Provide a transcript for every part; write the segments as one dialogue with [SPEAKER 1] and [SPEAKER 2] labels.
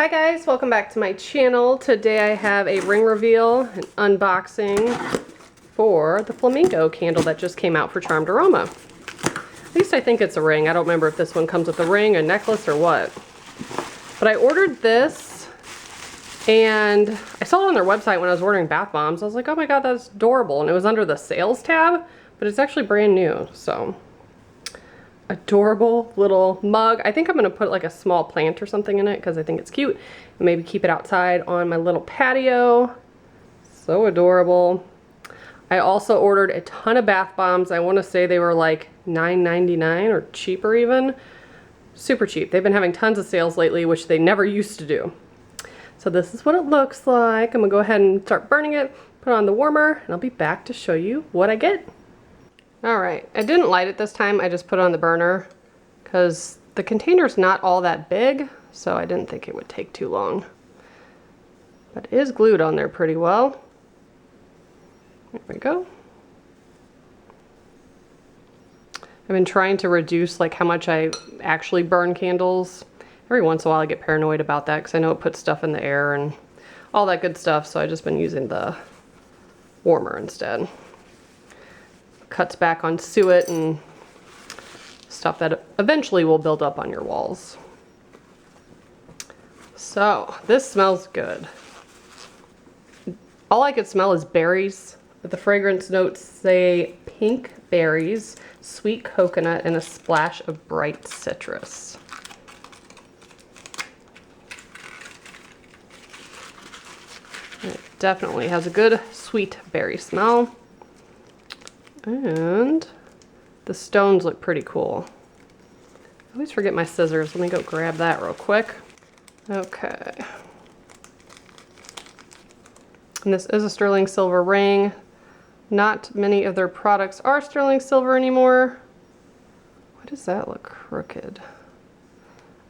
[SPEAKER 1] Hi guys, welcome back to my channel. Today I have a ring reveal and unboxing for the Flamingo candle that just came out for Charmed Aroma. At least I think it's a ring. I don't remember if this one comes with a ring, a necklace, or what. But I ordered this and I saw it on their website when I was ordering bath bombs. I was like, oh my god, that's adorable. And it was under the sales tab, but it's actually brand new, so. Adorable little mug. I think I'm gonna put like a small plant or something in it because I think it's cute. And maybe keep it outside on my little patio. So adorable. I also ordered a ton of bath bombs. I want to say they were like $9.99 or cheaper even. Super cheap. They've been having tons of sales lately, which they never used to do. So this is what it looks like. I'm gonna go ahead and start burning it, put it on the warmer, and I'll be back to show you what I get. Alright, I didn't light it this time, I just put it on the burner because the container's not all that big, so I didn't think it would take too long. But it is glued on there pretty well. There we go. I've been trying to reduce like how much I actually burn candles. Every once in a while I get paranoid about that because I know it puts stuff in the air and all that good stuff, so I've just been using the warmer instead. Cuts back on suet and stuff that eventually will build up on your walls. So this smells good. All I could smell is berries, but the fragrance notes say pink berries, sweet coconut, and a splash of bright citrus. It definitely has a good sweet berry smell. And the stones look pretty cool. I always forget my scissors. Let me go grab that real quick. Okay. And this is a sterling silver ring. Not many of their products are sterling silver anymore. Why does that look crooked?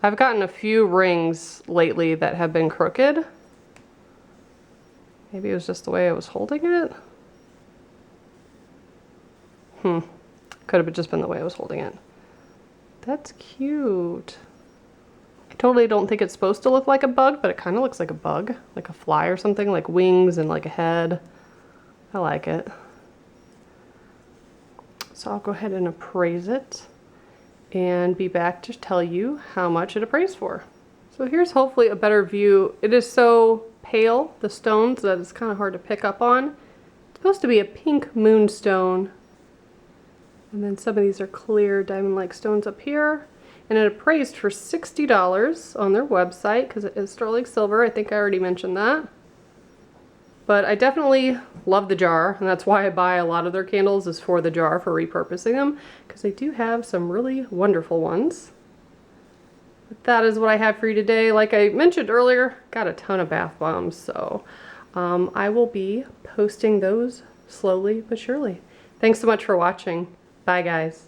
[SPEAKER 1] I've gotten a few rings lately that have been crooked. Maybe it was just the way I was holding it. Could have just been the way I was holding it. That's cute. I totally don't think it's supposed to look like a bug, but it kind of looks like a bug, like a fly or something, like wings and like a head. I like it. So I'll go ahead and appraise it and be back to tell you how much it appraised for. So here's hopefully a better view. It is so pale, the stones, that it's kind of hard to pick up on. It's supposed to be a pink moonstone. And then some of these are clear diamond-like stones up here. And it appraised for $60 on their website because it is sterling silver. I think I already mentioned that. But I definitely love the jar, and that's why I buy a lot of their candles, is for the jar, for repurposing them, because they do have some really wonderful ones. But that is what I have for you today. Like I mentioned earlier, got a ton of bath bombs, so I will be posting those slowly but surely. Thanks so much for watching. Bye guys.